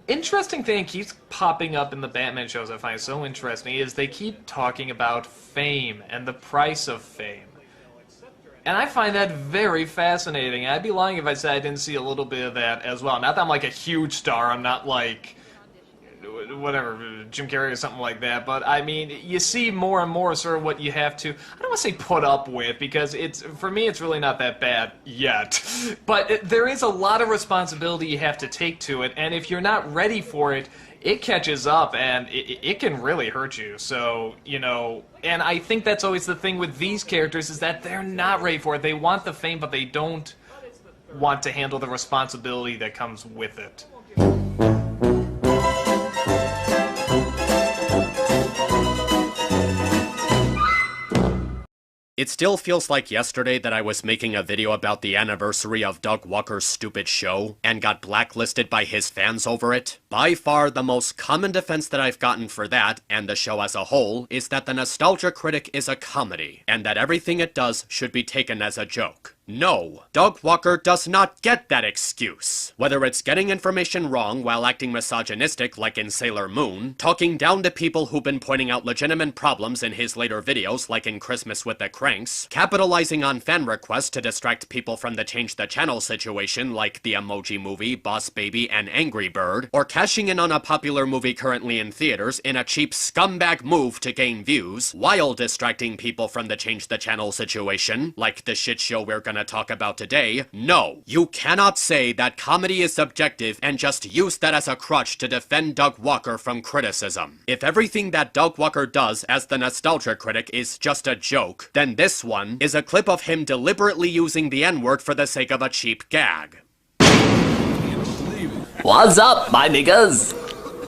interesting thing that keeps popping up in the Batman shows I find so interesting is they keep talking about fame and the price of fame. And I find that very fascinating. I'd be lying if I said I didn't see a little bit of that as well. Not that I'm like a huge star, I'm not like, whatever, Jim Carrey or something like that, but I mean, you see more and more sort of what you have to, I don't want to say put up with, because for me it's really not that bad yet, but there is a lot of responsibility you have to take to it, and if you're not ready for it, it catches up, and it can really hurt you. So, you know, and I think that's always the thing with these characters, is that they're not ready for it. They want the fame, but they don't want to handle the responsibility that comes with it. It still feels like yesterday that I was making a video about the anniversary of Doug Walker's stupid show, and got blacklisted by his fans over it. By far the most common defense that I've gotten for that, and the show as a whole, is that the Nostalgia Critic is a comedy, and that everything it does should be taken as a joke. No, Doug Walker does not get that excuse. Whether it's getting information wrong while acting misogynistic like in Sailor Moon, talking down to people who've been pointing out legitimate problems in his later videos like in Christmas with the Cranks, capitalizing on fan requests to distract people from the Change the Channel situation like the Emoji Movie, Boss Baby, and Angry Bird, or cashing in on a popular movie currently in theaters in a cheap scumbag move to gain views, while distracting people from the Change the Channel situation, like the shit show we're gonna talk about today. No, you cannot say that comedy is subjective and just use that as a crutch to defend Doug Walker from criticism. If everything that Doug Walker does as the Nostalgia Critic is just a joke, then this one is a clip of him deliberately using the N-word for the sake of a cheap gag. What's up, my niggas?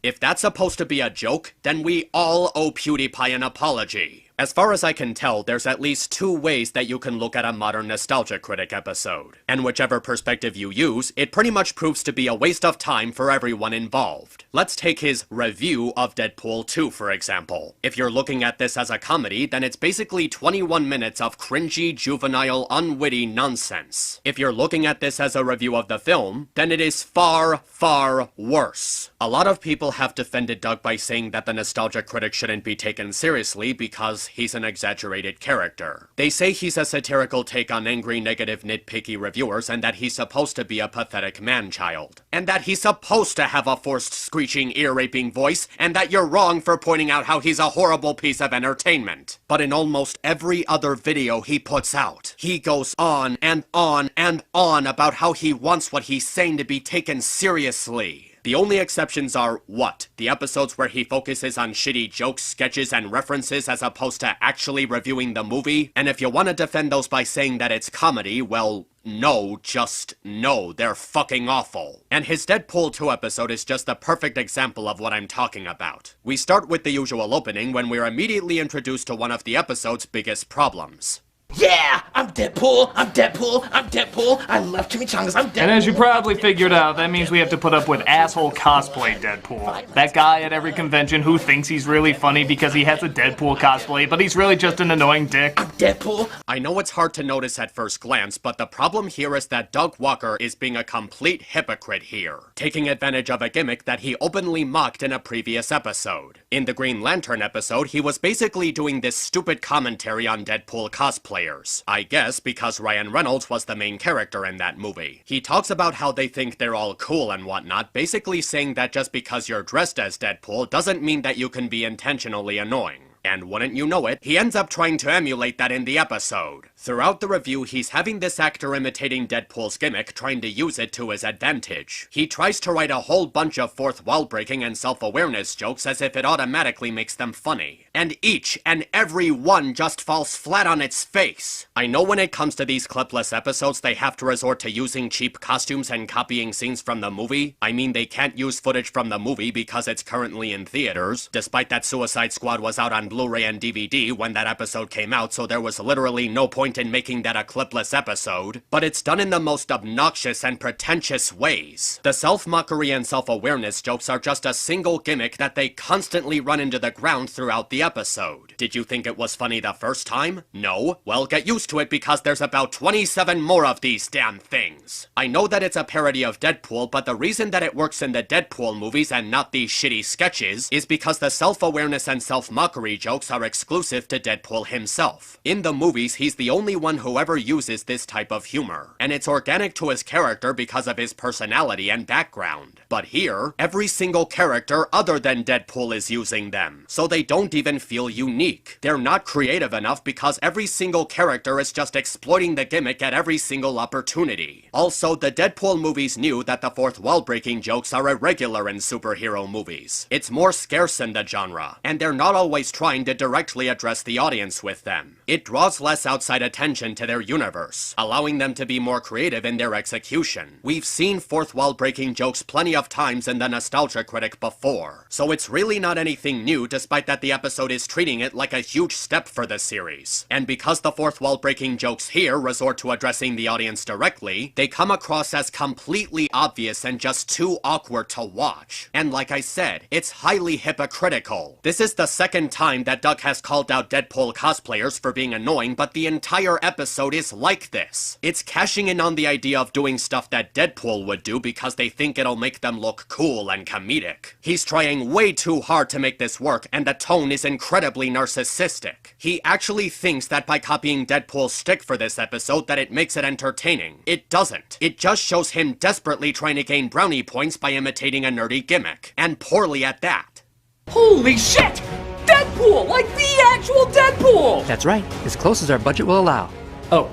If that's supposed to be a joke, then we all owe PewDiePie an apology. As far as I can tell, there's at least two ways that you can look at a modern Nostalgia Critic episode. And whichever perspective you use, it pretty much proves to be a waste of time for everyone involved. Let's take his review of Deadpool 2, for example. If you're looking at this as a comedy, then it's basically 21 minutes of cringy, juvenile, unwitty nonsense. If you're looking at this as a review of the film, then it is far, far worse. A lot of people have defended Doug by saying that the Nostalgia Critic shouldn't be taken seriously because he's an exaggerated character. They say he's a satirical take on angry, negative, nitpicky reviewers, and that he's supposed to be a pathetic man-child. And that he's supposed to have a forced, screeching, ear-raping voice, and that you're wrong for pointing out how he's a horrible piece of entertainment. But in almost every other video he puts out, he goes on and on and on about how he wants what he's saying to be taken seriously. The only exceptions are, what? The episodes where he focuses on shitty jokes, sketches, and references as opposed to actually reviewing the movie? And if you want to defend those by saying that it's comedy, well, no, just no, they're fucking awful. And his Deadpool 2 episode is just the perfect example of what I'm talking about. We start with the usual opening when we're immediately introduced to one of the episode's biggest problems. Yeah, I'm Deadpool, I'm Deadpool, I'm Deadpool, I love chimichangas, I'm Deadpool. And as you probably figured out, that means we have to put up with asshole cosplay Deadpool. That guy at every convention who thinks he's really funny because he has a Deadpool cosplay, but he's really just an annoying dick. I'm Deadpool. I know it's hard to notice at first glance, but the problem here is that Doug Walker is being a complete hypocrite here, taking advantage of a gimmick that he openly mocked in a previous episode. In the Green Lantern episode, he was basically doing this stupid commentary on Deadpool cosplayers. I guess because Ryan Reynolds was the main character in that movie. He talks about how they think they're all cool and whatnot, basically saying that just because you're dressed as Deadpool doesn't mean that you can be intentionally annoying. And wouldn't you know it, he ends up trying to emulate that in the episode. Throughout the review, he's having this actor imitating Deadpool's gimmick, trying to use it to his advantage. He tries to write a whole bunch of fourth wall breaking and self-awareness jokes as if it automatically makes them funny. And each and every one just falls flat on its face. I know when it comes to these clipless episodes, they have to resort to using cheap costumes and copying scenes from the movie. I mean, they can't use footage from the movie because it's currently in theaters, despite that Suicide Squad was out on Blu-ray and DVD when that episode came out, so there was literally no point point in making that a clipless episode, but it's done in the most obnoxious and pretentious ways. The self-mockery and self-awareness jokes are just a single gimmick that they constantly run into the ground throughout the episode. Did you think it was funny the first time? No? Well, get used to it because there's about 27 more of these damn things. I know that it's a parody of Deadpool, but the reason that it works in the Deadpool movies and not these shitty sketches is because the self-awareness and self-mockery jokes are exclusive to Deadpool himself. In the movies, he's the only one who ever uses this type of humor, and it's organic to his character because of his personality and background. But here, every single character other than Deadpool is using them, so they don't even feel unique. They're not creative enough because every single character is just exploiting the gimmick at every single opportunity. Also, the Deadpool movies knew that the fourth wall-breaking jokes are irregular in superhero movies. It's more scarce in the genre, and they're not always trying to directly address the audience with them. It draws less outside attention to their universe, allowing them to be more creative in their execution. We've seen fourth wall-breaking jokes plenty of times in the Nostalgia Critic before, so it's really not anything new despite that the episode is treating it like a huge step for the series. And because the fourth wall-breaking jokes here resort to addressing the audience directly, they come across as completely obvious and just too awkward to watch. And like I said, it's highly hypocritical. This is the second time that Doug has called out Deadpool cosplayers for being annoying, but the entire episode is like this. It's cashing in on the idea of doing stuff that Deadpool would do because they think it'll make them look cool and comedic. He's trying way too hard to make this work, and the tone is incredibly narcissistic. He actually thinks that by copying Deadpool's shtick for this episode that it makes it entertaining. It doesn't. It just shows him desperately trying to gain brownie points by imitating a nerdy gimmick, and poorly at that. Holy shit! Deadpool! Like the actual Deadpool! That's right, as close as our budget will allow. Oh.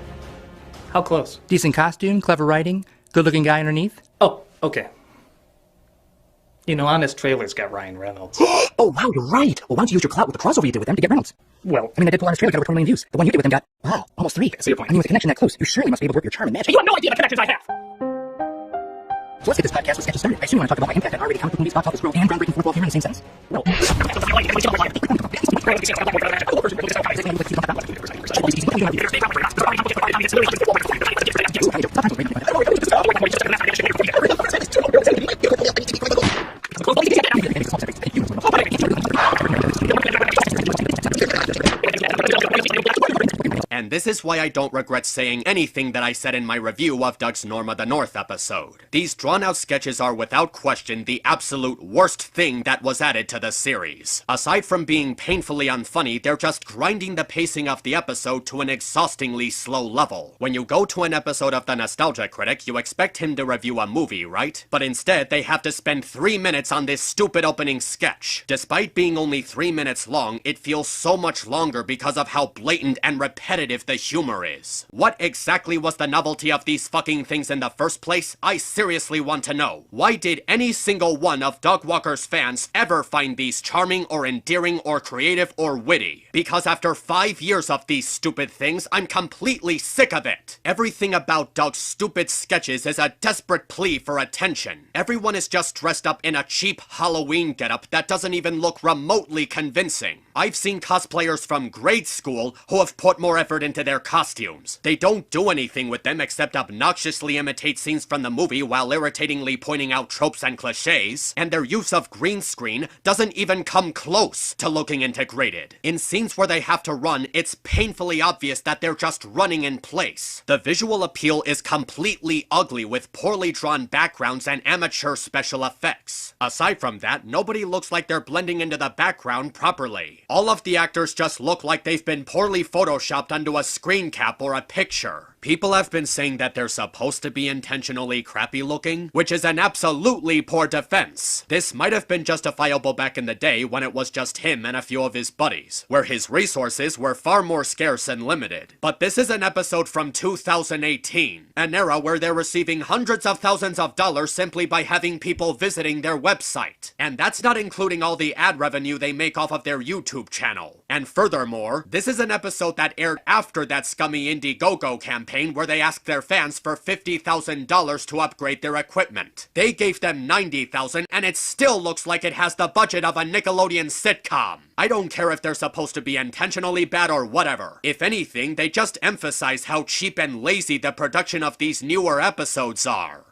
How close? Decent costume, clever writing, good-looking guy underneath. Oh, okay. You know, Honest Trailer's got Ryan Reynolds. Oh, wow, you're right. Well, why don't you use your clout with the crossover you did with them to get Reynolds? Well, I mean, that Deadpool Honest Trailer got over 20 million views. The one you did with them got, wow, almost 3. I see your point. I mean, with a connection that close, you surely must be able to work your charm and magic. You have no idea the connections I have! So let's get this podcast with sketches started. I assume you want to talk about my impact on R-rated comic book movies, box office growth, and groundbreaking fourth wall humor in the same sentence? Well... And this is why I don't regret saying anything that I said in my review of Doug's Norm of the North episode. These drawn-out sketches are without question the absolute worst thing that was added to the series. Aside from being painfully unfunny, they're just grinding the pacing of the episode to an exhaustingly slow level. When you go to an episode of the Nostalgia Critic, you expect him to review a movie, right? But instead, they have to spend 3 minutes on this stupid opening sketch. Despite being only 3 minutes long, it feels so much longer because of how blatant and repetitive the humor is. What exactly was the novelty of these fucking things in the first place? I seriously want to know. Why did any single one of Doug Walker's fans ever find these charming or endearing or creative or witty? Because after 5 years of these stupid things, I'm completely sick of it. Everything about Doug's stupid sketches is a desperate plea for attention. Everyone is just dressed up in a cheap Halloween getup that doesn't even look remotely convincing. I've seen cosplayers from grade school who have put more effort into their costumes. They don't do anything with them except obnoxiously imitate scenes from the movie while irritatingly pointing out tropes and cliches, and their use of green screen doesn't even come close to looking integrated. In scenes where they have to run, it's painfully obvious that they're just running in place. The visual appeal is completely ugly with poorly drawn backgrounds and amateur special effects. Aside from that, nobody looks like they're blending into the background properly. All of the actors just look like they've been poorly photoshopped onto a screen cap or a picture. People have been saying that they're supposed to be intentionally crappy looking, which is an absolutely poor defense. This might have been justifiable back in the day when it was just him and a few of his buddies, where his resources were far more scarce and limited. But this is an episode from 2018, an era where they're receiving hundreds of thousands of dollars simply by having people visiting their website. And that's not including all the ad revenue they make off of their YouTube channel. And furthermore, this is an episode that aired after that scummy Indiegogo campaign campaign where they asked their fans for $50,000 to upgrade their equipment. They gave them $90,000 and it still looks like it has the budget of a Nickelodeon sitcom. I don't care if they're supposed to be intentionally bad or whatever. If anything, they just emphasize how cheap and lazy the production of these newer episodes are.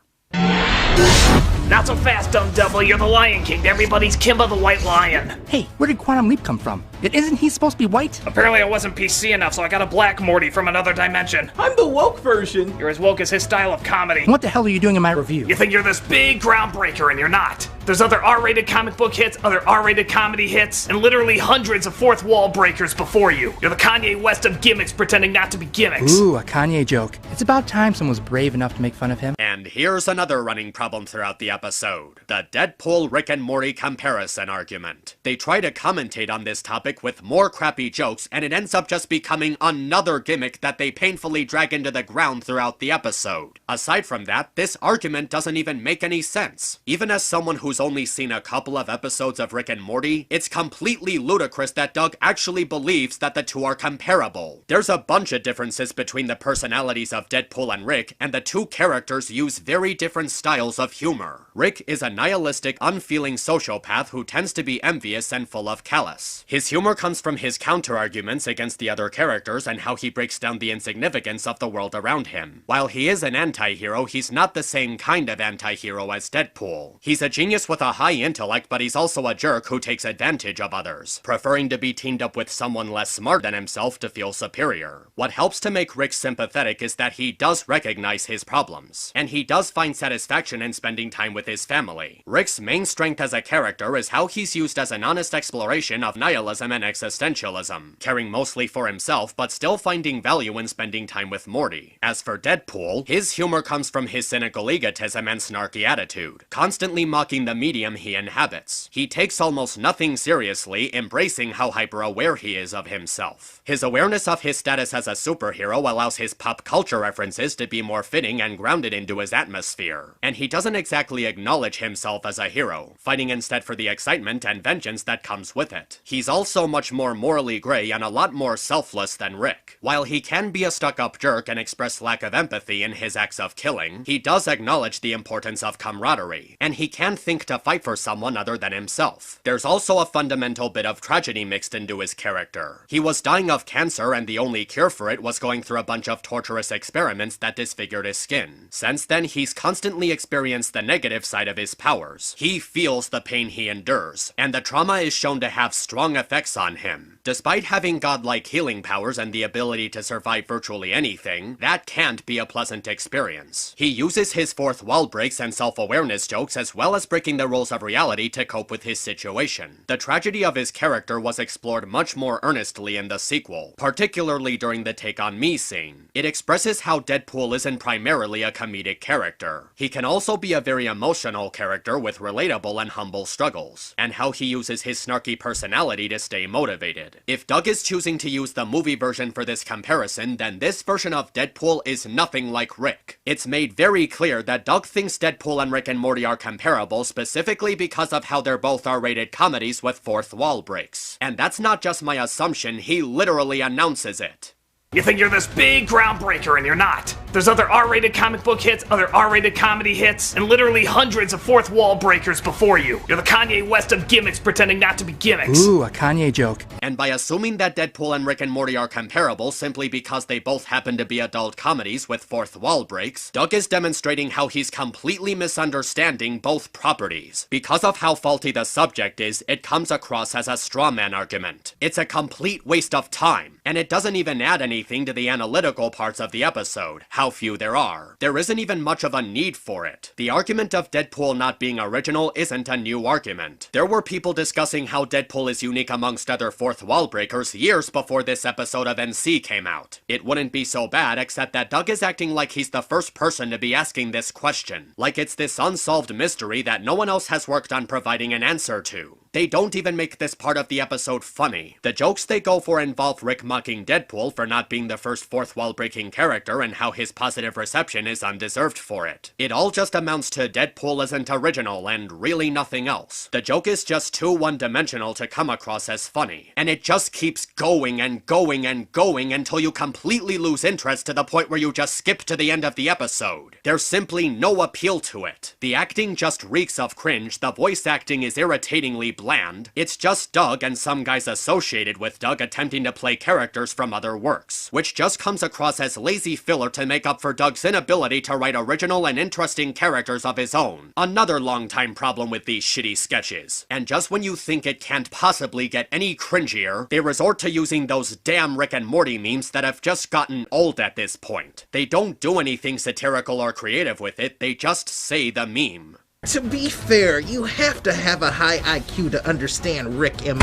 Not so fast, dumb devil. You're the Lion King. Everybody's Kimba the White Lion. Hey, where did Quantum Leap come from? Isn't he supposed to be white? Apparently I wasn't PC enough, so I got a black Morty from another dimension. I'm the woke version. You're as woke as his style of comedy. What the hell are you doing in my review? You think you're this big groundbreaker, and you're not. There's other R-rated comic book hits, other R-rated comedy hits, and literally hundreds of fourth wall breakers before you. You're the Kanye West of gimmicks pretending not to be gimmicks. Ooh, a Kanye joke. It's about time someone was brave enough to make fun of him. And here's another running problem throughout the episode. The Deadpool Rick and Morty comparison argument. They try to commentate on this topic with more crappy jokes, and it ends up just becoming another gimmick that they painfully drag into the ground throughout the episode. Aside from that, this argument doesn't even make any sense. Even as someone who's only seen a couple of episodes of Rick and Morty, it's completely ludicrous that Doug actually believes that the two are comparable. There's a bunch of differences between the personalities of Deadpool and Rick, and the two characters use very different styles of humor. Rick is a nihilistic, unfeeling sociopath who tends to be envious and full of callous. His humor comes from his counter-arguments against the other characters and how he breaks down the insignificance of the world around him. While he is an anti-hero, he's not the same kind of anti-hero as Deadpool. He's a genius with a high intellect, but he's also a jerk who takes advantage of others, preferring to be teamed up with someone less smart than himself to feel superior. What helps to make Rick sympathetic is that he does recognize his problems, and he does find satisfaction in spending time with his family. Rick's main strength as a character is how he's used as an honest exploration of nihilism and existentialism, caring mostly for himself but still finding value in spending time with Morty. As for Deadpool, his humor comes from his cynical egotism and snarky attitude, constantly mocking the medium he inhabits. He takes almost nothing seriously, embracing how hyper-aware he is of himself. His awareness of his status as a superhero allows his pop culture references to be more fitting and grounded into his atmosphere, and he doesn't exactly acknowledge himself as a hero, fighting instead for the excitement and vengeance that comes with it. He's also much more morally gray and a lot more selfless than Rick. While he can be a stuck-up jerk and express lack of empathy in his acts of killing, he does acknowledge the importance of camaraderie, and he can think to fight for someone other than himself. There's also a fundamental bit of tragedy mixed into his character. He was dying of cancer, and the only cure for it was going through a bunch of torturous experiments that disfigured his skin. Since then, he's constantly experienced the negative side of his powers. He feels the pain he endures, and the trauma is shown to have strong effects on him. Despite having godlike healing powers and the ability to survive virtually anything, that can't be a pleasant experience. He uses his fourth wall breaks and self-awareness jokes as well as breaking the rules of reality to cope with his situation. The tragedy of his character was explored much more earnestly in the sequel, particularly during the Take On Me scene. It expresses how Deadpool isn't primarily a comedic character. He can also be a very emotional character with relatable and humble struggles, and how he uses his snarky personality to stay motivated. If Doug is choosing to use the movie version for this comparison, then this version of Deadpool is nothing like Rick. It's made very clear that Doug thinks Deadpool and Rick and Morty are comparable specifically because of how they're both R-rated comedies with fourth wall breaks. And that's not just my assumption, he literally announces it. You think you're this big groundbreaker, and you're not. There's other R-rated comic book hits, other R-rated comedy hits, and literally hundreds of fourth wall breakers before you. You're the Kanye West of gimmicks pretending not to be gimmicks. Ooh, a Kanye joke. And by assuming that Deadpool and Rick and Morty are comparable simply because they both happen to be adult comedies with fourth wall breaks, Doug is demonstrating how he's completely misunderstanding both properties. Because of how faulty the subject is, it comes across as a straw man argument. It's a complete waste of time, and it doesn't even add anything to the analytical parts of the episode, how few there are. There isn't even much of a need for it. The argument of Deadpool not being original isn't a new argument. There were people discussing how Deadpool is unique amongst other fourth wall breakers years before this episode of NC came out. It wouldn't be so bad except that Doug is acting like he's the first person to be asking this question, like it's this unsolved mystery that no one else has worked on providing an answer to. They don't even make this part of the episode funny. The jokes they go for involve Rick mocking Deadpool for not being the first fourth wall breaking character and how his positive reception is undeserved for it. It all just amounts to Deadpool isn't original and really nothing else. The joke is just too one-dimensional to come across as funny, and it just keeps going and going and going until you completely lose interest to the point where you just skip to the end of the episode. There's simply no appeal to it. The acting just reeks of cringe, the voice acting is irritatingly bland, it's just Doug and some guys associated with Doug attempting to play characters from other works, which just comes across as lazy filler to make up for Doug's inability to write original and interesting characters of his own. Another long-time problem with these shitty sketches. And just when you think it can't possibly get any cringier, they resort to using those damn Rick and Morty memes that have just gotten old at this point. They don't do anything satirical or creative with it, they just say the meme. To be fair, you have to have a high IQ to understand Rick and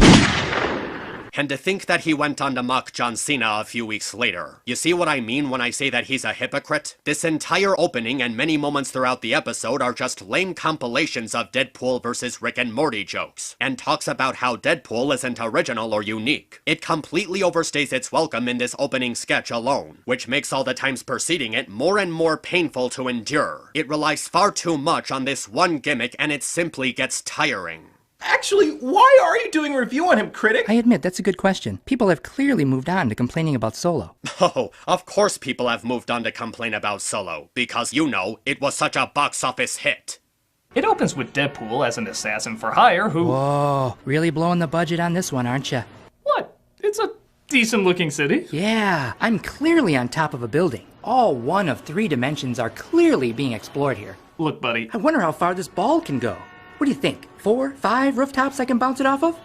And to think that he went on to mock John Cena a few weeks later. You see what I mean when I say that he's a hypocrite? This entire opening and many moments throughout the episode are just lame compilations of Deadpool versus Rick and Morty jokes, and talks about how Deadpool isn't original or unique. It completely overstays its welcome in this opening sketch alone, which makes all the times preceding it more and more painful to endure. It relies far too much on this one gimmick and it simply gets tiring. Actually, why are you doing a review on him, critic? I admit, that's a good question. People have clearly moved on to complaining about Solo. Oh, of course people have moved on to complain about Solo, because you know, it was such a box office hit. It opens with Deadpool as an assassin for hire who... Whoa, really blowing the budget on this one, aren't you? What? It's a decent-looking city. Yeah, I'm clearly on top of a building. All one of 3 dimensions are clearly being explored here. Look, buddy, I wonder how far this ball can go. What do you think? 4, 5 rooftops I can bounce it off of?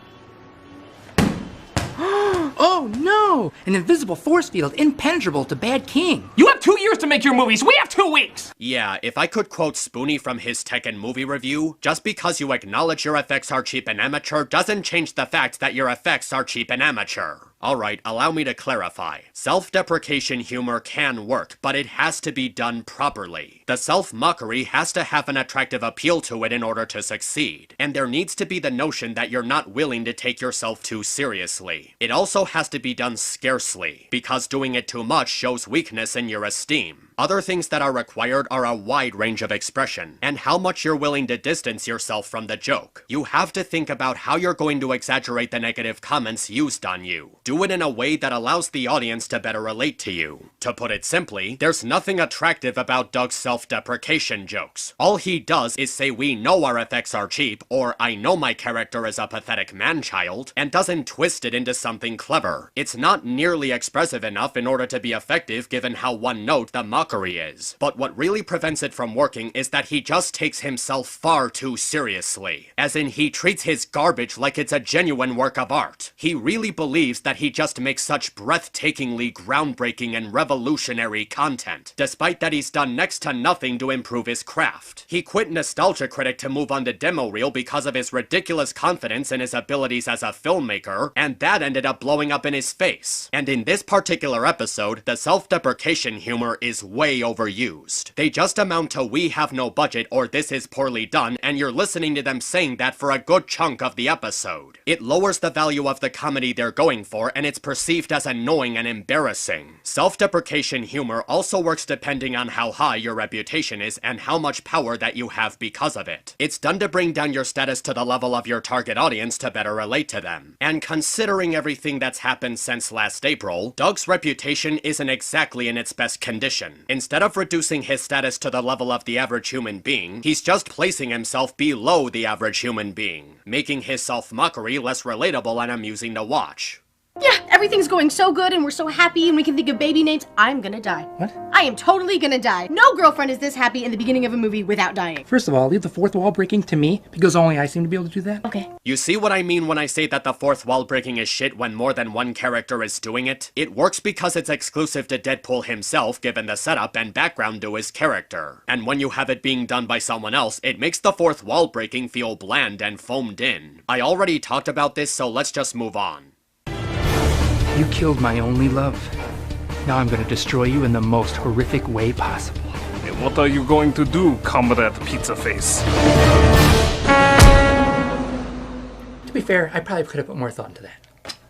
Oh no! An invisible force field impenetrable to Bad King. you have 2 years to make your movies. We have 2 weeks. Yeah, if I could quote Spoonie from his Tekken movie review, just because you acknowledge your effects are cheap and amateur doesn't change the fact that your effects are cheap and amateur. Alright, allow me to clarify. Self-deprecation humor can work, but it has to be done properly. The self-mockery has to have an attractive appeal to it in order to succeed, and there needs to be the notion that you're not willing to take yourself too seriously. It also has to be done scarcely, because doing it too much shows weakness in your esteem. Other things that are required are a wide range of expression, and how much you're willing to distance yourself from the joke. You have to think about how you're going to exaggerate the negative comments used on you. Do it in a way that allows the audience to better relate to you. To put it simply, there's nothing attractive about Doug's self-deprecation jokes. All he does is say we know our effects are cheap, or I know my character is a pathetic man-child, and doesn't twist it into something clever. It's not nearly expressive enough in order to be effective given how one-note the mockery is. But what really prevents it from working is that he just takes himself far too seriously. As in, he treats his garbage like it's a genuine work of art. He really believes that he just makes such breathtakingly groundbreaking and revolutionary content, despite that he's done next to nothing to improve his craft. He quit Nostalgia Critic to move on to demo reel because of his ridiculous confidence in his abilities as a filmmaker, and that ended up blowing up in his face. And in this particular episode, the self-deprecation humor is way overused. They just amount to we have no budget or this is poorly done, and you're listening to them saying that for a good chunk of the episode. It lowers the value of the comedy they're going for, and it's perceived as annoying and embarrassing. Self-deprecation humor also works depending on how high your reputation is and how much power that you have because of it. It's done to bring down your status to the level of your target audience to better relate to them. And considering everything that's happened since last April, Doug's reputation isn't exactly in its best condition. Instead of reducing his status to the level of the average human being, he's just placing himself below the average human being, making his self-mockery less relatable and amusing to watch. Yeah, everything's going so good and we're so happy and we can think of baby names. I'm gonna die. What? I am totally gonna die. No girlfriend is this happy in the beginning of a movie without dying. First of all, leave the fourth wall breaking to me, because only I seem to be able to do that. Okay. You see what I mean when I say that the fourth wall breaking is shit when more than one character is doing it? It works because it's exclusive to Deadpool himself given the setup and background to his character. And when you have it being done by someone else, it makes the fourth wall breaking feel bland and foamed in. I already talked about this, so let's just move on. You killed my only love. Now I'm gonna destroy you in the most horrific way possible. And what are you going to do, Comrade Pizza Face? To be fair, I probably could have put more thought into that.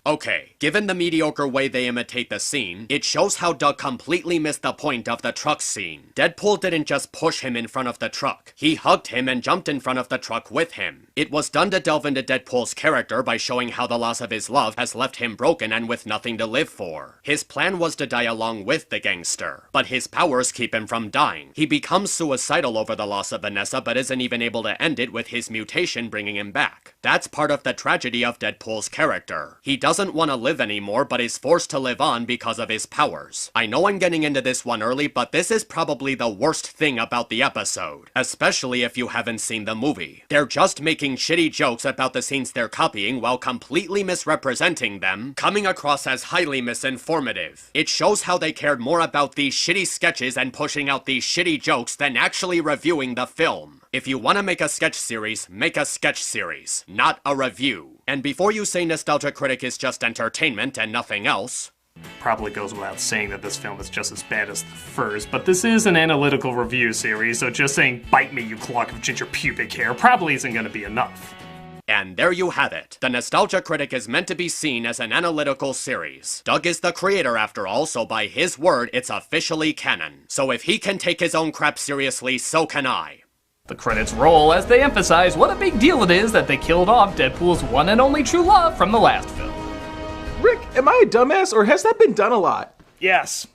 Okay, given the mediocre way they imitate the scene, it shows how Doug completely missed the point of the truck scene. Deadpool didn't just push him in front of the truck. He hugged him and jumped in front of the truck with him. It was done to delve into Deadpool's character by showing how the loss of his love has left him broken and with nothing to live for. His plan was to die along with the gangster, but his powers keep him from dying. He becomes suicidal over the loss of Vanessa, but isn't even able to end it with his mutation bringing him back. That's part of the tragedy of Deadpool's character. He doesn't want to live anymore, but is forced to live on because of his powers. I know I'm getting into this one early, but this is probably the worst thing about the episode, especially if you haven't seen the movie. They're just making shitty jokes about the scenes they're copying while completely misrepresenting them, coming across as highly misinformative. It shows how they cared more about these shitty sketches and pushing out these shitty jokes than actually reviewing the film. If you want to make a sketch series, make a sketch series, not a review. And before you say Nostalgia Critic is just entertainment and nothing else... Probably goes without saying that this film is just as bad as the first, but this is an analytical review series, so just saying "bite me, you clog of ginger pubic hair" probably isn't going to be enough. And there you have it. The Nostalgia Critic is meant to be seen as an analytical series. Doug is the creator after all, so by his word, it's officially canon. So if he can take his own crap seriously, so can I. The credits roll as they emphasize what a big deal it is that they killed off Deadpool's one and only true love from the last film. Rick, am I a dumbass, or has that been done a lot? Yes.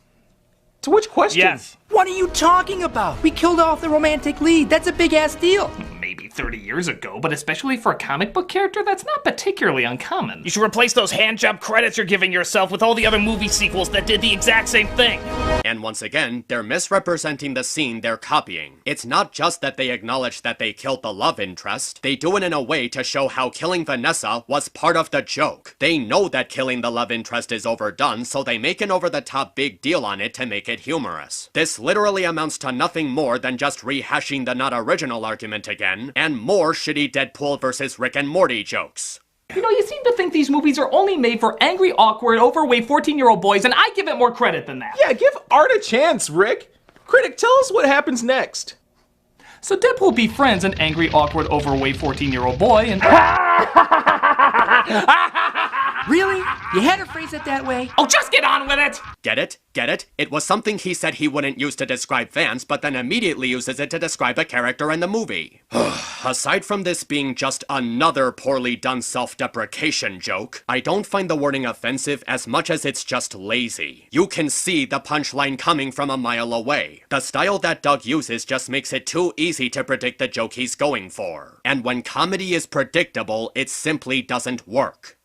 To which question? Yes. What are you talking about? We killed off the romantic lead. That's a big-ass deal. Maybe 30 years ago, but especially for a comic book character, that's not particularly uncommon. You should replace those hand-job credits you're giving yourself with all the other movie sequels that did the exact same thing. And once again, they're misrepresenting the scene they're copying. It's not just that they acknowledge that they killed the love interest, they do it in a way to show how killing Vanessa was part of the joke. They know that killing the love interest is overdone, so they make an over-the-top big deal on it to make it humorous. This literally amounts to nothing more than just rehashing the not original argument again, and more shitty Deadpool versus Rick and Morty jokes. You know, you seem to think these movies are only made for angry, awkward, overweight 14-year-old boys, and I give it more credit than that. Yeah, give art a chance, Rick. Critic, tell us what happens next. So Deadpool befriends an angry, awkward, overweight 14-year-old boy, and... Really? You had to phrase it that way? Oh, just get on with it! Get it? Get it? It was something he said he wouldn't use to describe fans, but then immediately uses it to describe a character in the movie. Aside from this being just another poorly done self-deprecation joke, I don't find the wording offensive as much as it's just lazy. You can see the punchline coming from a mile away. The style that Doug uses just makes it too easy to predict the joke he's going for. And when comedy is predictable, it simply doesn't work.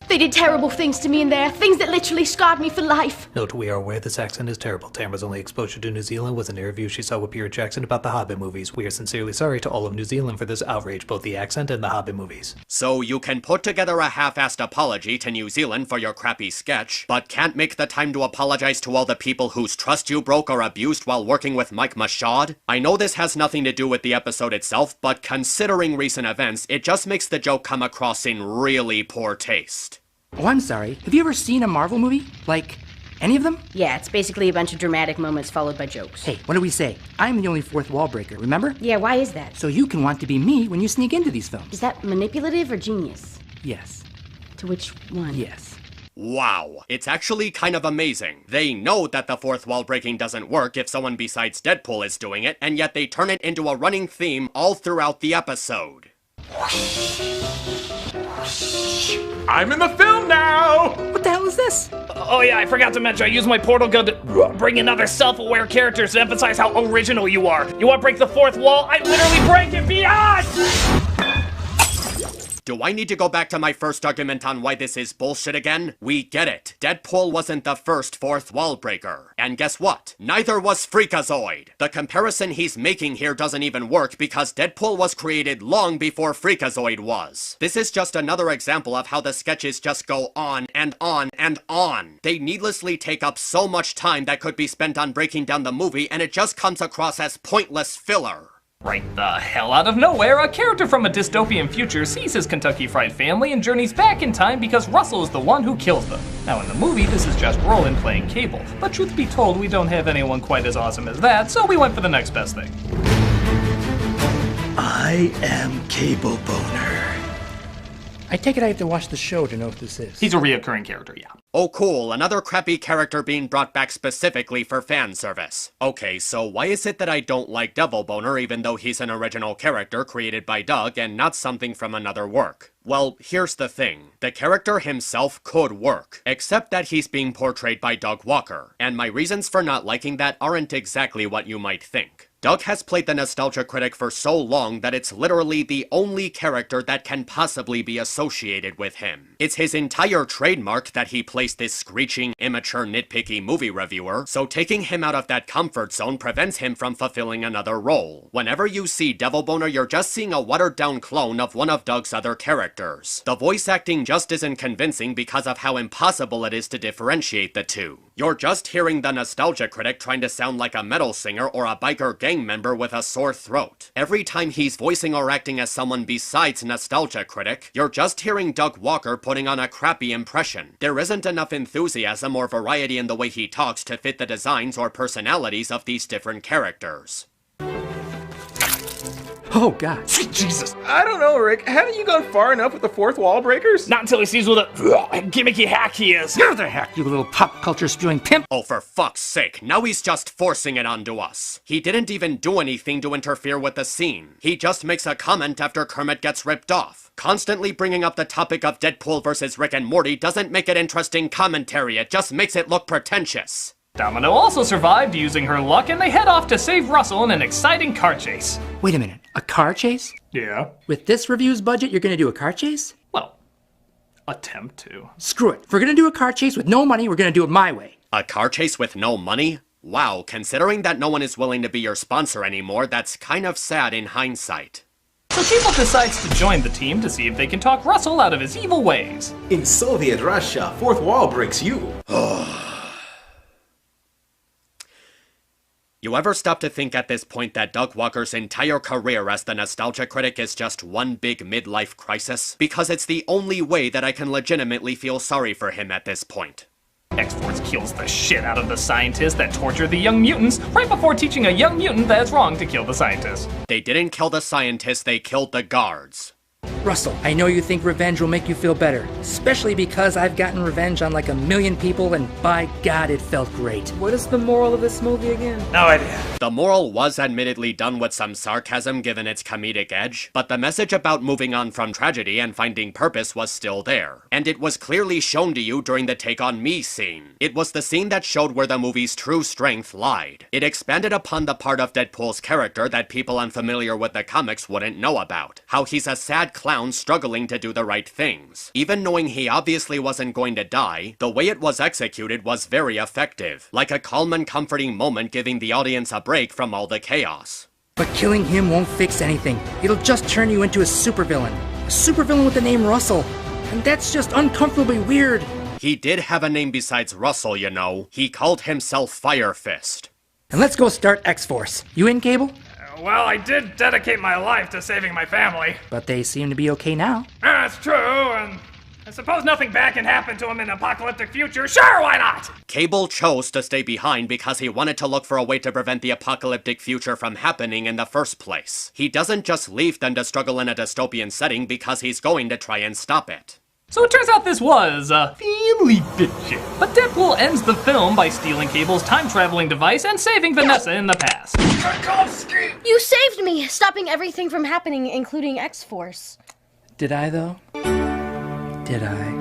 They did terrible things to me in there, things that literally scarred me for life. Note, we are aware this accent is terrible. Tamara's only exposure to New Zealand was an interview she saw with Peter Jackson about the Hobbit movies. We are sincerely sorry to all of New Zealand for this outrage, both the accent and the Hobbit movies. So you can put together a half-assed apology to New Zealand for your crappy sketch, but can't make the time to apologize to all the people whose trust you broke or abused while working with Mike Machad? I know this has nothing to do with the episode itself, but considering recent events, it just makes the joke come across in really poor taste. Oh, I'm sorry. Have you ever seen a Marvel movie? Like, any of them? Yeah, it's basically a bunch of dramatic moments followed by jokes. Hey, what do we say? I'm the only fourth wall breaker, remember? Yeah, why is that? So you can want to be me when you sneak into these films. Is that manipulative or genius? Yes. To which one? Yes. Wow, it's actually kind of amazing. They know that the fourth wall breaking doesn't work if someone besides Deadpool is doing it, and yet they turn it into a running theme all throughout the episode. I'm in the film now! What the hell is this? Oh yeah, I forgot to mention, I used my portal gun to bring in other self-aware characters to emphasize how original you are. You want to break the fourth wall? I literally break it beyond! Do I need to go back to my first argument on why this is bullshit again? We get it. Deadpool wasn't the first fourth wall breaker. And guess what? Neither was Freakazoid. The comparison he's making here doesn't even work because Deadpool was created long before Freakazoid was. This is just another example of how the sketches just go on and on and on. They needlessly take up so much time that could be spent on breaking down the movie, and it just comes across as pointless filler. Right the hell out of nowhere, a character from a dystopian future sees his Kentucky Fried family and journeys back in time because Russell is the one who kills them. Now in the movie, this is just Roland playing Cable, but truth be told, we don't have anyone quite as awesome as that, so we went for the next best thing. I am Cable Boner. I take it I have to watch the show to know what this is. He's a reoccurring character, yeah. Oh cool, another crappy character being brought back specifically for fan service. Okay, so why is it that I don't like Devil Boner even though he's an original character created by Doug and not something from another work? Well, here's the thing. The character himself could work, except that he's being portrayed by Doug Walker, and my reasons for not liking that aren't exactly what you might think. Doug has played the nostalgia critic for so long that it's literally the only character that can possibly be associated with him. It's his entire trademark that he plays this screeching, immature, nitpicky movie reviewer, so taking him out of that comfort zone prevents him from fulfilling another role. Whenever you see Devil Boner, you're just seeing a watered-down clone of one of Doug's other characters. The voice acting just isn't convincing because of how impossible it is to differentiate the two. You're just hearing the nostalgia critic trying to sound like a metal singer or a biker gang member with a sore throat. Every time he's voicing or acting as someone besides nostalgia critic, you're just hearing Doug Walker putting on a crappy impression. There isn't enough enthusiasm or variety in the way he talks to fit the designs or personalities of these different characters. Oh, God. Sweet Jesus. I don't know, Rick. Haven't you gone far enough with the fourth wall breakers? Not until he sees what a gimmicky hack he is. You're the hack, you little pop culture spewing pimp. Oh, for fuck's sake, now he's just forcing it onto us. He didn't even do anything to interfere with the scene. He just makes a comment after Kermit gets ripped off. Constantly bringing up the topic of Deadpool versus Rick and Morty doesn't make it interesting commentary, it just makes it look pretentious. Domino also survived using her luck, and they head off to save Russell in an exciting car chase. Wait a minute, a car chase? Yeah. With this review's budget, you're gonna do a car chase? Well, attempt to. Screw it. If we're gonna do a car chase with no money, we're gonna do it my way. A car chase with no money? Wow, considering that no one is willing to be your sponsor anymore, that's kind of sad in hindsight. So Cable decides to join the team to see if they can talk Russell out of his evil ways. In Soviet Russia, fourth wall breaks you. You ever stop to think at this point that Doug Walker's entire career as the nostalgia critic is just one big midlife crisis? Because it's the only way that I can legitimately feel sorry for him at this point. X-Force kills the shit out of the scientists that torture the young mutants right before teaching a young mutant that it's wrong to kill the scientists. They didn't kill the scientists, they killed the guards. Russell, I know you think revenge will make you feel better, especially because I've gotten revenge on like 1 million people, and by God, it felt great. What is the moral of this movie again? No idea. The moral was admittedly done with some sarcasm given its comedic edge, but the message about moving on from tragedy and finding purpose was still there. And it was clearly shown to you during the Take On Me scene. It was the scene that showed where the movie's true strength lied. It expanded upon the part of Deadpool's character that people unfamiliar with the comics wouldn't know about. How he's a sad clown struggling to do the right things. Even knowing he obviously wasn't going to die, the way it was executed was very effective. Like a calm and comforting moment giving the audience a break from all the chaos. But killing him won't fix anything. It'll just turn you into a supervillain. A supervillain with the name Russell. And that's just uncomfortably weird. He did have a name besides Russell, you know. He called himself Fire Fist. And let's go start X-Force. You in, Cable? Well, I did dedicate my life to saving my family. But they seem to be okay now. That's true, and I suppose nothing bad can happen to him in an apocalyptic future. Sure, why not? Cable chose to stay behind because he wanted to look for a way to prevent the apocalyptic future from happening in the first place. He doesn't just leave them to struggle in a dystopian setting because he's going to try and stop it. So it turns out this was family fiction. But Deadpool ends the film by stealing Cable's time-traveling device and saving Vanessa in the past. You saved me, stopping everything from happening, including X-Force. Did I, though? Did I?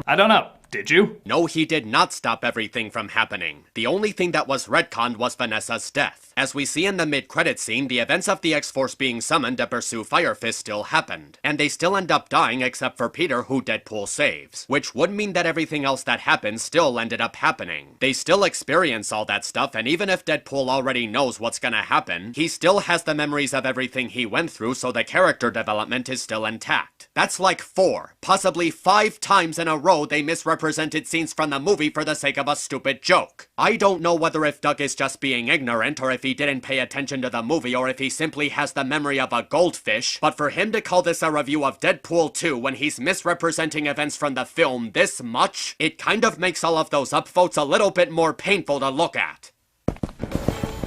I don't know. Did you? No, he did not stop everything from happening. The only thing that was retconned was Vanessa's death. As we see in the mid-credit scene, the events of the X-Force being summoned to pursue Fire Fist still happened. And they still end up dying except for Peter, who Deadpool saves. Which would mean that everything else that happened still ended up happening. They still experience all that stuff, and even if Deadpool already knows what's gonna happen, he still has the memories of everything he went through, so the character development is still intact. That's like 4, possibly 5 times in a row they misrepresented scenes from the movie for the sake of a stupid joke. I don't know whether if Doug is just being ignorant, or if he didn't pay attention to the movie, or if he simply has the memory of a goldfish, but for him to call this a review of Deadpool 2 when he's misrepresenting events from the film this much, it kind of makes all of those upvotes a little bit more painful to look at.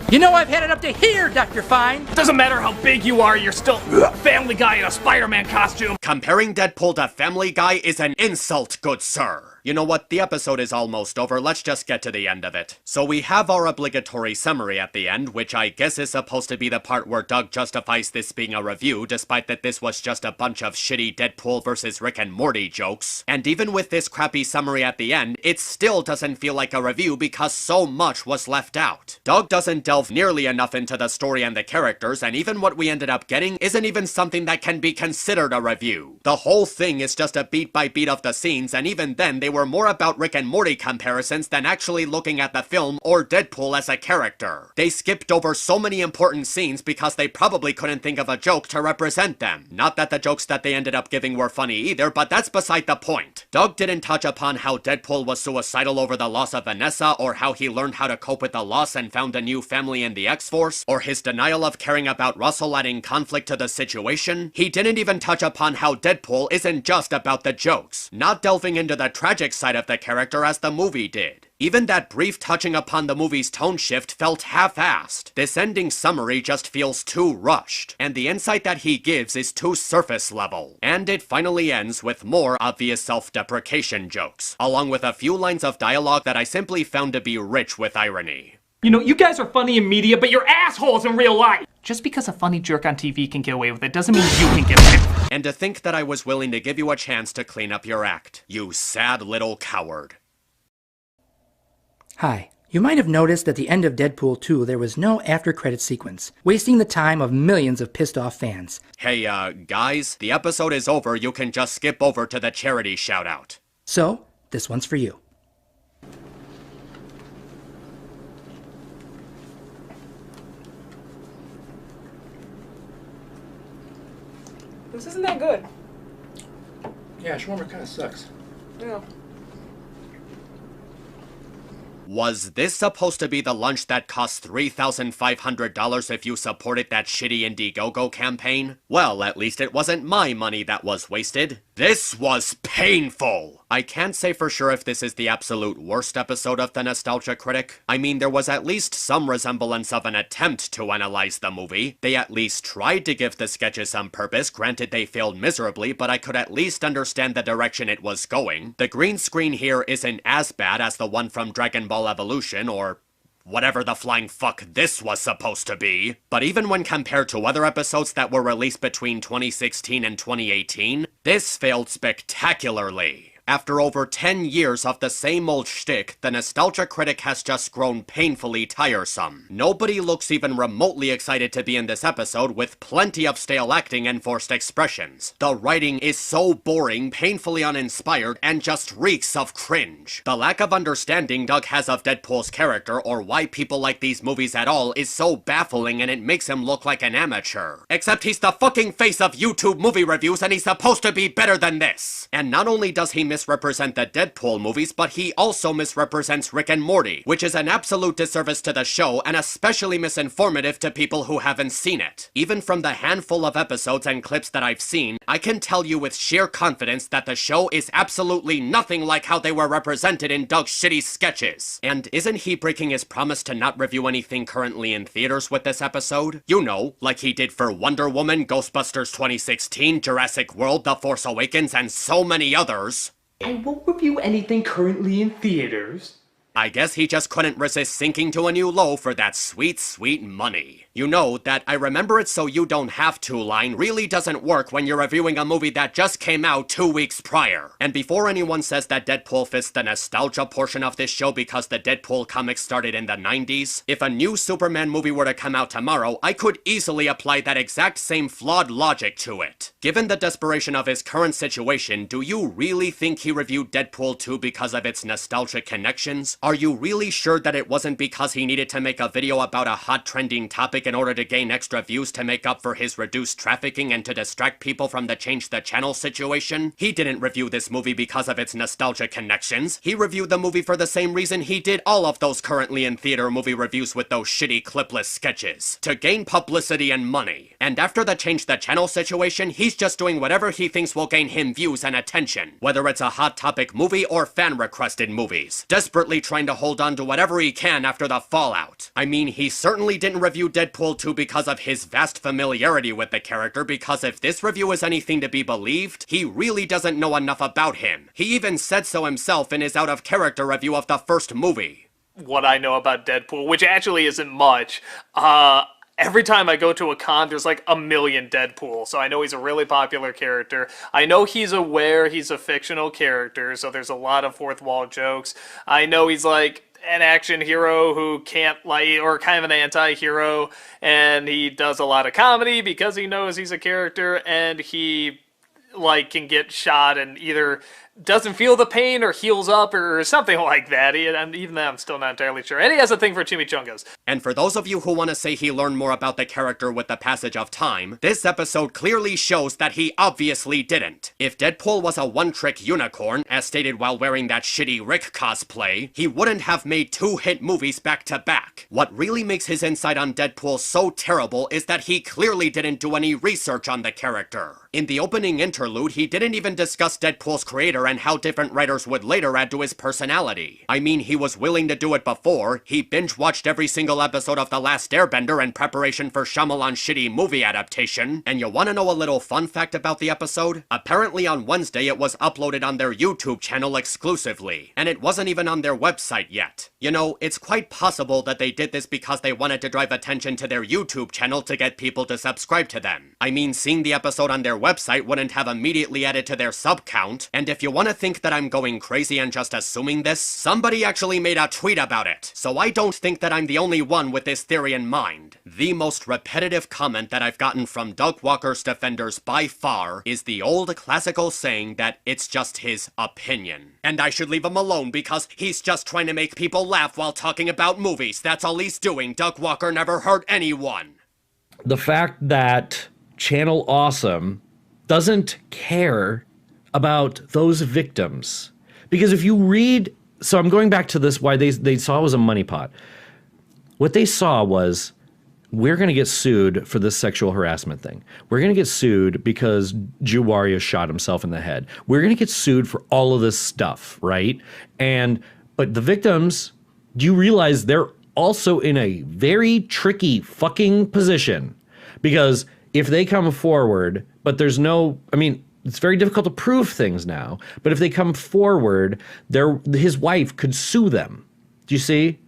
You know I've had it up to here, Dr. Fine. Doesn't matter how big you are, you're still Family Guy in a Spider-Man costume. Comparing Deadpool to Family Guy is an insult, good sir. You know what? The episode is almost over. Let's just get to the end of it. So we have our obligatory summary at the end, which I guess is supposed to be the part where Doug justifies this being a review, despite that this was just a bunch of shitty Deadpool versus Rick and Morty jokes. And even with this crappy summary at the end, it still doesn't feel like a review because so much was left out. Doug doesn't delve nearly enough into the story and the characters, and even what we ended up getting isn't even something that can be considered a review. The whole thing is just a beat by beat of the scenes, and even then they were more about Rick and Morty comparisons than actually looking at the film or Deadpool as a character. They skipped over so many important scenes because they probably couldn't think of a joke to represent them. Not that the jokes that they ended up giving were funny either, but that's beside the point. Doug didn't touch upon how Deadpool was suicidal over the loss of Vanessa, or how he learned how to cope with the loss and found a new family in the X-Force, or his denial of caring about Russell adding conflict to the situation. He didn't even touch upon how Deadpool isn't just about the jokes, not delving into the tragic side of the character as the movie did. Even that brief touching upon the movie's tone shift felt half-assed. This ending summary just feels too rushed, and the insight that he gives is too surface level. And it finally ends with more obvious self-deprecation jokes, along with a few lines of dialogue that I simply found to be rich with irony. You know, you guys are funny in media, but you're assholes in real life! Just because a funny jerk on TV can get away with it doesn't mean you can get away. And to think that I was willing to give you a chance to clean up your act, you sad little coward. Hi. You might have noticed at the end of Deadpool 2 there was no after-credit sequence, wasting the time of millions of pissed-off fans. Hey, guys, the episode is over. You can just skip over to the charity shout-out. So, this one's for you. This isn't that good. Yeah, shawarma kind of sucks. Yeah. Was this supposed to be the lunch that cost $3,500 if you supported that shitty Indiegogo campaign? Well, at least it wasn't my money that was wasted. This was painful! I can't say for sure if this is the absolute worst episode of The Nostalgia Critic. I mean, there was at least some resemblance of an attempt to analyze the movie. They at least tried to give the sketches some purpose, granted they failed miserably, but I could at least understand the direction it was going. The green screen here isn't as bad as the one from Dragon Ball Evolution, or whatever the flying fuck this was supposed to be. But even when compared to other episodes that were released between 2016 and 2018, this failed spectacularly. After over 10 years of the same old shtick, The Nostalgia Critic has just grown painfully tiresome. Nobody looks even remotely excited to be in this episode, with plenty of stale acting and forced expressions. The writing is so boring, painfully uninspired, and just reeks of cringe. The lack of understanding Doug has of Deadpool's character, or why people like these movies at all, is so baffling, and it makes him look like an amateur. Except he's the fucking face of YouTube movie reviews, and he's supposed to be better than this. And not only does he misrepresent the Deadpool movies, but he also misrepresents Rick and Morty, which is an absolute disservice to the show and especially misinformative to people who haven't seen it. Even from the handful of episodes and clips that I've seen, I can tell you with sheer confidence that the show is absolutely nothing like how they were represented in Doug's shitty sketches. And isn't he breaking his promise to not review anything currently in theaters with this episode? You know, like he did for Wonder Woman, Ghostbusters 2016, Jurassic World, The Force Awakens, and so many others. I won't review anything currently in theaters. I guess he just couldn't resist sinking to a new low for that sweet, sweet money. You know, that "I remember it so you don't have to" line really doesn't work when you're reviewing a movie that just came out 2 weeks prior. And before anyone says that Deadpool fits the nostalgia portion of this show because the Deadpool comics started in the 90s, if a new Superman movie were to come out tomorrow, I could easily apply that exact same flawed logic to it. Given the desperation of his current situation, do you really think he reviewed Deadpool 2 because of its nostalgic connections? Are you really sure that it wasn't because he needed to make a video about a hot trending topic in order to gain extra views to make up for his reduced trafficking and to distract people from the change the channel situation. He didn't review this movie because of its nostalgia connections. He reviewed the movie for the same reason he did all of those currently in theater movie reviews with those shitty clipless sketches. To gain publicity and money. And after the change the channel situation, he's just doing whatever he thinks will gain him views and attention. Whether it's a hot topic movie or fan requested movies. Desperately trying to hold on to whatever he can after the fallout. I mean, he certainly didn't review Deadpool 2 because of his vast familiarity with the character, because if this review is anything to be believed, he really doesn't know enough about him. He even said so himself in his out of character review of the first movie. What I know about Deadpool, which actually isn't much, every time I go to a con, there's like a million Deadpool, so I know he's a really popular character. I know he's aware he's a fictional character, so there's a lot of fourth wall jokes. I know he's like an action hero who can't like, or kind of an anti-hero, and he does a lot of comedy because he knows he's a character, and he like can get shot and either doesn't feel the pain or heals up or something like that. Even then, I'm still not entirely sure. And he has a thing for chimichangas. And for those of you who want to say he learned more about the character with the passage of time, this episode clearly shows that he obviously didn't. If Deadpool was a one-trick unicorn, as stated while wearing that shitty Rick cosplay, he wouldn't have made 2 hit movies back to back. What really makes his insight on Deadpool so terrible is that he clearly didn't do any research on the character. In the opening interlude, he didn't even discuss Deadpool's creator and how different writers would later add to his personality. I mean, he was willing to do it before. He binge-watched every single episode of The Last Airbender in preparation for Shyamalan's shitty movie adaptation. And you wanna know a little fun fact about the episode? Apparently on Wednesday it was uploaded on their YouTube channel exclusively, and it wasn't even on their website yet. You know, it's quite possible that they did this because they wanted to drive attention to their YouTube channel to get people to subscribe to them. I mean, seeing the episode on their website wouldn't have immediately added to their sub count, and if you want to think that I'm going crazy and just assuming this, somebody actually made a tweet about it, so I don't think that I'm the only one with this theory in mind. The most repetitive comment that I've gotten from Doug Walker's defenders by far is the old classical saying that it's just his opinion. And I should leave him alone because he's just trying to make people laugh while talking about movies. That's all he's doing. Doug Walker never hurt anyone. The fact that Channel Awesome doesn't care about those victims. Because if you read, so I'm going back to this, why they saw it was a money pot. What they saw was, we're going to get sued for this sexual harassment thing. We're going to get sued because Jew Warrior shot himself in the head. We're going to get sued for all of this stuff, right? But the victims, do you realize they're also in a very tricky fucking position? Because if they come forward, but there's no, I mean, it's very difficult to prove things now, but if they come forward, his wife could sue them. Do you see?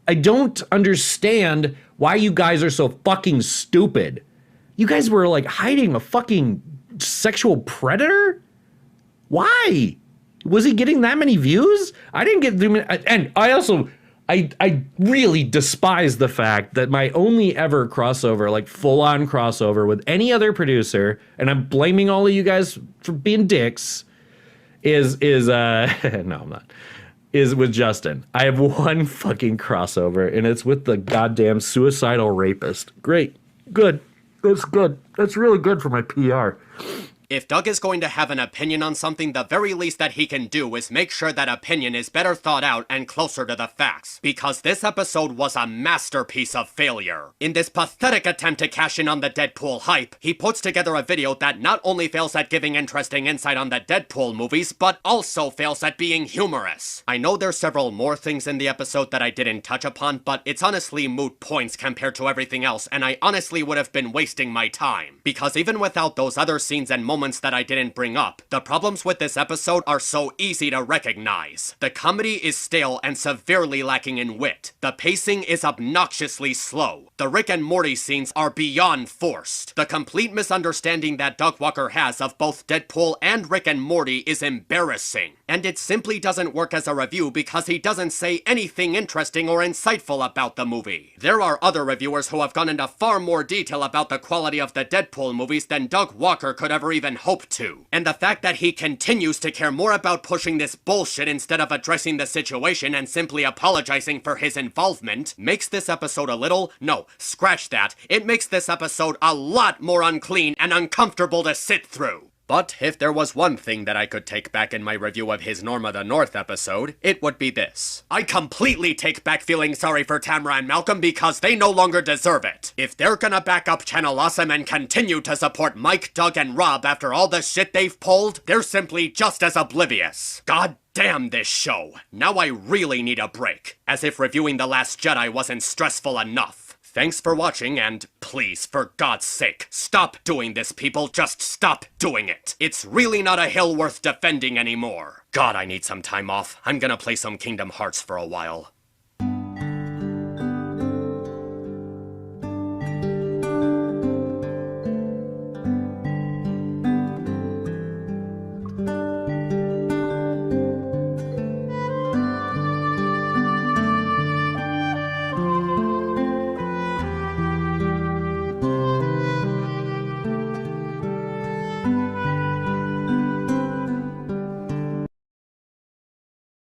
I don't understand why you guys are so fucking stupid. You guys were like hiding a fucking sexual predator? Why? Was he getting that many views? I didn't get them. And I also, I really despise the fact that my only ever crossover, like full-on crossover with any other producer, and I'm blaming all of you guys for being dicks, is no, I'm not, is with Justin. I have one fucking crossover, and it's with the goddamn suicidal rapist. Great. Good. That's good. That's really good for my PR. If Doug is going to have an opinion on something, the very least that he can do is make sure that opinion is better thought out and closer to the facts. Because this episode was a masterpiece of failure. In this pathetic attempt to cash in on the Deadpool hype, he puts together a video that not only fails at giving interesting insight on the Deadpool movies, but also fails at being humorous. I know there's several more things in the episode that I didn't touch upon, but it's honestly moot points compared to everything else, and I honestly would have been wasting my time. Because even without those other scenes and moments that I didn't bring up, the problems with this episode are so easy to recognize. The comedy is stale and severely lacking in wit. The pacing is obnoxiously slow. The Rick and Morty scenes are beyond forced. The complete misunderstanding that Doug Walker has of both Deadpool and Rick and Morty is embarrassing. And it simply doesn't work as a review because he doesn't say anything interesting or insightful about the movie. There are other reviewers who have gone into far more detail about the quality of the Deadpool movies than Doug Walker could ever even even hope to. And the fact that he continues to care more about pushing this bullshit instead of addressing the situation and simply apologizing for his involvement makes this episode a little, no, scratch that, it makes this episode a lot more unclean and uncomfortable to sit through. But if there was one thing that I could take back in my review of his Norma the North episode, it would be this. I completely take back feeling sorry for Tamara and Malcolm because they no longer deserve it. If they're gonna back up Channel Awesome and continue to support Mike, Doug, and Rob after all the shit they've pulled, they're simply just as oblivious. God damn this show. Now I really need a break. As if reviewing The Last Jedi wasn't stressful enough. Thanks for watching, and please, for God's sake, stop doing this, people. Just stop doing it. It's really not a hill worth defending anymore. God, I need some time off. I'm gonna play some Kingdom Hearts for a while.